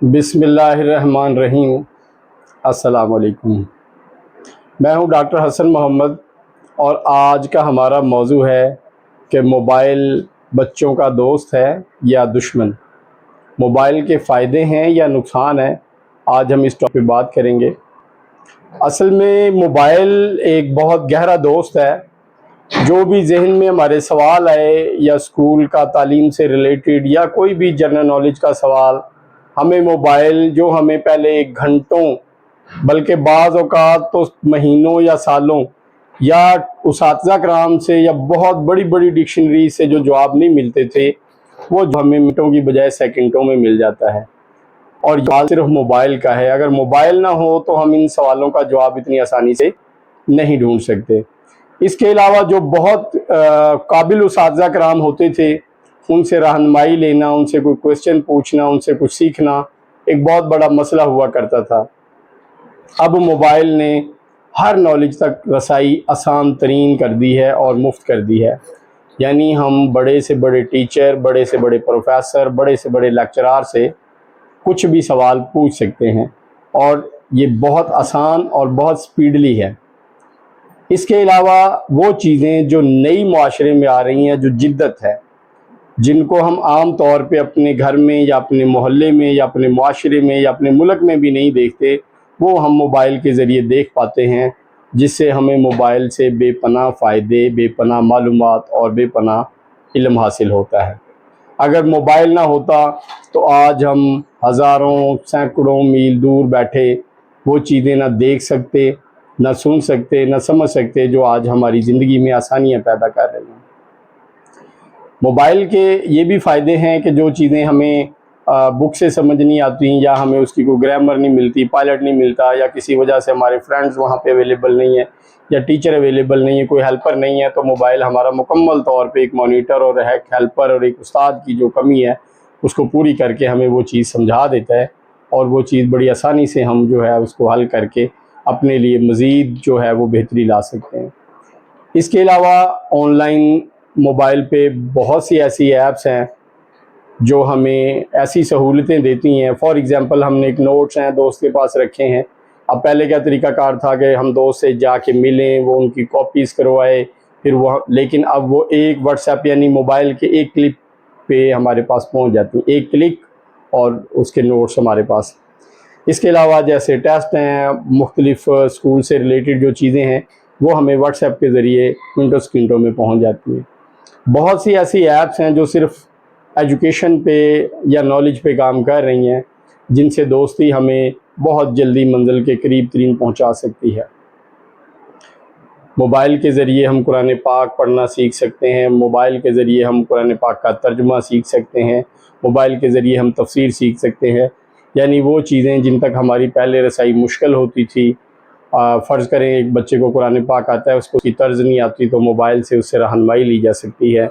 بسم اللہ الرحمن الرحیم۔ السلام علیکم۔ میں ہوں ڈاکٹر حسن محمد اور آج کا ہمارا موضوع ہے کہ موبائل بچوں کا دوست ہے یا دشمن، موبائل کے فائدے ہیں یا نقصان ہیں۔ آج ہم اس ٹاپک پہ بات کریں گے۔ اصل میں موبائل ایک بہت گہرا دوست ہے۔ جو بھی ذہن میں ہمارے سوال آئے یا اسکول کا تعلیم سے ریلیٹڈ یا کوئی بھی جنرل نالج کا سوال، ہمیں موبائل جو ہمیں پہلے گھنٹوں بلکہ بعض اوقات تو مہینوں یا سالوں یا اساتذہ کرام سے یا بہت بڑی بڑی ڈکشنری سے جو جواب نہیں ملتے تھے، وہ ہمیں منٹوں کی بجائے سیکنڈوں میں مل جاتا ہے۔ اور یہ صرف موبائل کا ہے۔ اگر موبائل نہ ہو تو ہم ان سوالوں کا جواب اتنی آسانی سے نہیں ڈھونڈ سکتے۔ اس کے علاوہ جو بہت قابل اساتذہ کرام ہوتے تھے، ان سے رہنمائی لینا، ان سے کوئی کویسچن پوچھنا، ان سے کچھ سیکھنا ایک بہت بڑا مسئلہ ہوا کرتا تھا۔ اب موبائل نے ہر نالج تک رسائی آسان ترین کر دی ہے اور مفت کر دی ہے۔ یعنی ہم بڑے سے بڑے ٹیچر، بڑے سے بڑے پروفیسر، بڑے سے بڑے لیکچرار سے کچھ بھی سوال پوچھ سکتے ہیں، اور یہ بہت آسان اور بہت سپیڈلی ہے۔ اس کے علاوہ وہ چیزیں جو نئی معاشرے میں آ رہی ہیں، جو جدت ہے، جن کو ہم عام طور پہ اپنے گھر میں یا اپنے محلے میں یا اپنے معاشرے میں یا اپنے ملک میں بھی نہیں دیکھتے، وہ ہم موبائل کے ذریعے دیکھ پاتے ہیں، جس سے ہمیں موبائل سے بے پناہ فائدے، بے پناہ معلومات اور بے پناہ علم حاصل ہوتا ہے۔ اگر موبائل نہ ہوتا تو آج ہم ہزاروں سینکڑوں میل دور بیٹھے وہ چیزیں نہ دیکھ سکتے، نہ سن سکتے، نہ سمجھ سکتے جو آج ہماری زندگی میں آسانیاں پیدا کر رہی ہیں۔ موبائل کے یہ بھی فائدے ہیں کہ جو چیزیں ہمیں بک سے سمجھ نہیں آتی یا ہمیں اس کی کوئی گرامر نہیں ملتی، پائلٹ نہیں ملتا، یا کسی وجہ سے ہمارے فرینڈز وہاں پہ اویلیبل نہیں ہیں یا ٹیچر اویلیبل نہیں ہے، کوئی ہیلپر نہیں ہے، تو موبائل ہمارا مکمل طور پہ ایک مانیٹر اور ایک ہیلپر اور ایک استاد کی جو کمی ہے اس کو پوری کر کے ہمیں وہ چیز سمجھا دیتا ہے، اور وہ چیز بڑی آسانی سے ہم جو ہے اس کو حل کر کے اپنے لیے مزید جو ہے وہ بہتری لا سکتے ہیں۔ اس کے علاوہ آن لائن موبائل پہ بہت سی ایسی ایپس ہیں جو ہمیں ایسی سہولتیں دیتی ہیں۔ فار ایگزامپل ہم نے ایک نوٹس ہیں دوست کے پاس رکھے ہیں۔ اب پہلے کیا طریقہ کار تھا کہ ہم دوست سے جا کے ملیں، وہ ان کی کاپیز کروائے، پھر وہ، لیکن اب وہ ایک واٹس ایپ یعنی موبائل کے ایک کلک پہ ہمارے پاس پہنچ جاتی ہیں، ایک کلک اور اس کے نوٹس ہمارے پاس۔ اس کے علاوہ جیسے ٹیسٹ ہیں، مختلف اسکول سے ریلیٹڈ جو چیزیں ہیں، وہ ہمیں واٹس ایپ کے ذریعے منٹوں سیکنڈوں میں پہنچ جاتی ہیں۔ بہت سی ایسی ایپس ہیں جو صرف ایجوکیشن پہ یا نالج پہ کام کر رہی ہیں، جن سے دوستی ہمیں بہت جلدی منزل کے قریب ترین پہنچا سکتی ہے۔ موبائل کے ذریعے ہم قرآن پاک پڑھنا سیکھ سکتے ہیں، موبائل کے ذریعے ہم قرآن پاک کا ترجمہ سیکھ سکتے ہیں، موبائل کے ذریعے ہم تفسیر سیکھ سکتے ہیں۔ یعنی وہ چیزیں جن تک ہماری پہلے رسائی مشکل ہوتی تھی، فرض کریں ایک بچے کو قرآن پاک آتا ہے، اس کو کی طرز نہیں آتی، تو موبائل سے اس سے رہنمائی لی جا سکتی ہے۔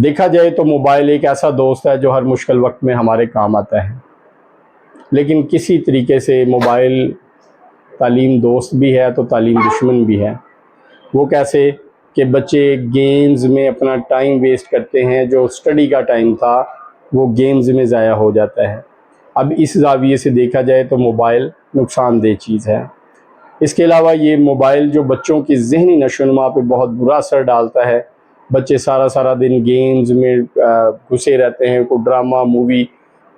دیکھا جائے تو موبائل ایک ایسا دوست ہے جو ہر مشکل وقت میں ہمارے کام آتا ہے۔ لیکن کسی طریقے سے موبائل تعلیم دوست بھی ہے تو تعلیم دشمن بھی ہے۔ وہ کیسے کہ بچے گیمز میں اپنا ٹائم ویسٹ کرتے ہیں، جو اسٹڈی کا ٹائم تھا وہ گیمز میں ضائع ہو جاتا ہے۔ اب اس زاویے سے دیکھا جائے تو موبائل نقصان دہ چیز ہے۔ اس کے علاوہ یہ موبائل جو بچوں کی ذہنی نشو و نما پہ بہت برا اثر ڈالتا ہے۔ بچے سارا دن گیمز میں گھسے رہتے ہیں، کوئی ڈرامہ، مووی،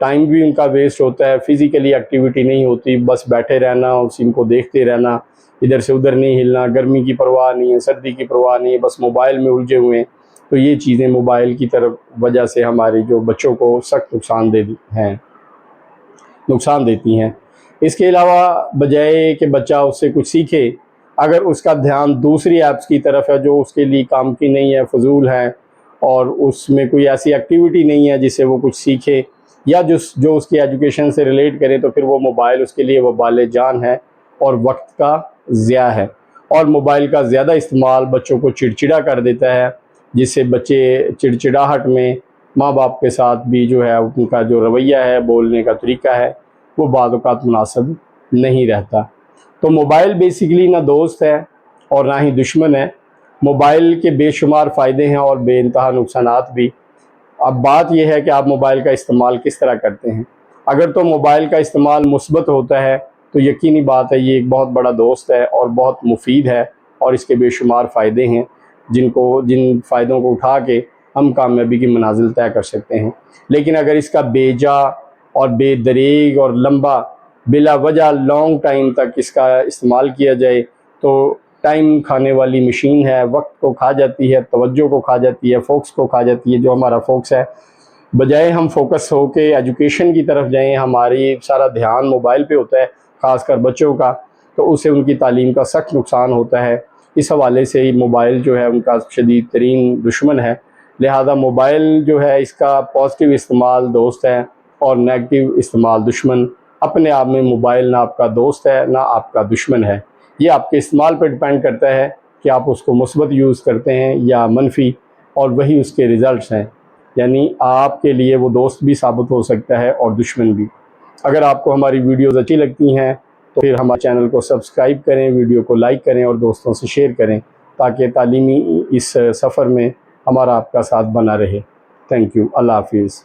ٹائم بھی ان کا ویسٹ ہوتا ہے، فزیکلی ایکٹیویٹی نہیں ہوتی، بس بیٹھے رہنا، ان کو دیکھتے رہنا، ادھر سے ادھر نہیں ہلنا، گرمی کی پرواہ نہیں ہے، سردی کی پرواہ نہیں ہے، بس موبائل میں الجھے ہوئے ہیں۔ تو یہ چیزیں موبائل کی طرف وجہ سے ہمارے جو بچوں کو سخت نقصان دیتی ہیں۔ اس کے علاوہ بجائے کہ بچہ اس سے کچھ سیکھے، اگر اس کا دھیان دوسری ایپس کی طرف ہے جو اس کے لیے کام کی نہیں ہے، فضول ہے، اور اس میں کوئی ایسی ایکٹیویٹی نہیں ہے جس سے وہ کچھ سیکھے یا جو اس کی ایجوکیشن سے ریلیٹ کرے، تو پھر وہ موبائل اس کے لیے وبال جان ہے اور وقت کا ضیاع ہے۔ اور موبائل کا زیادہ استعمال بچوں کو چڑچڑا کر دیتا ہے، جس سے بچے چڑچڑاہٹ میں ماں باپ کے ساتھ بھی جو ہے ان کا جو رویہ ہے، بولنے کا طریقہ ہے، وہ بعض اوقات مناسب نہیں رہتا۔ تو موبائل بیسیکلی نہ دوست ہے اور نہ ہی دشمن ہے۔ موبائل کے بے شمار فائدے ہیں اور بے انتہا نقصانات بھی۔ اب بات یہ ہے کہ آپ موبائل کا استعمال کس طرح کرتے ہیں۔ اگر تو موبائل کا استعمال مثبت ہوتا ہے تو یقینی بات ہے یہ ایک بہت بڑا دوست ہے اور بہت مفید ہے، اور اس کے بے شمار فائدے ہیں جن فائدوں کو اٹھا کے ہم کامیابی کی منازل طے کر سکتے ہیں۔ لیکن اگر اس کا بے جا اور بے دریغ اور لمبا بلا وجہ لانگ ٹائم تک اس کا استعمال کیا جائے تو ٹائم کھانے والی مشین ہے، وقت کو کھا جاتی ہے، توجہ کو کھا جاتی ہے، فوکس کو کھا جاتی ہے۔ جو ہمارا فوکس ہے، بجائے ہم فوکس ہو کے ایجوکیشن کی طرف جائیں، ہماری سارا دھیان موبائل پہ ہوتا ہے، خاص کر بچوں کا، تو اسے ان کی تعلیم کا سخت نقصان ہوتا ہے۔ اس حوالے سے ہی موبائل جو ہے ان کا شدید ترین دشمن ہے، لہذا موبائل جو ہے اس کا پازیٹیو استعمال دوست ہے اور نیگیٹو استعمال دشمن۔ اپنے آپ میں موبائل نہ آپ کا دوست ہے نہ آپ کا دشمن ہے، یہ آپ کے استعمال پہ ڈپینڈ کرتا ہے کہ آپ اس کو مثبت یوز کرتے ہیں یا منفی، اور وہی اس کے ریزلٹس ہیں، یعنی آپ کے لیے وہ دوست بھی ثابت ہو سکتا ہے اور دشمن بھی۔ اگر آپ کو ہماری ویڈیوز اچھی لگتی ہیں تو پھر ہمارے چینل کو سبسکرائب کریں، ویڈیو کو لائک کریں اور دوستوں سے شیئر کریں تاکہ تعلیمی اس سفر میں ہمارا آپ کا ساتھ بنا رہے۔ تھینک یو، اللہ حافظ۔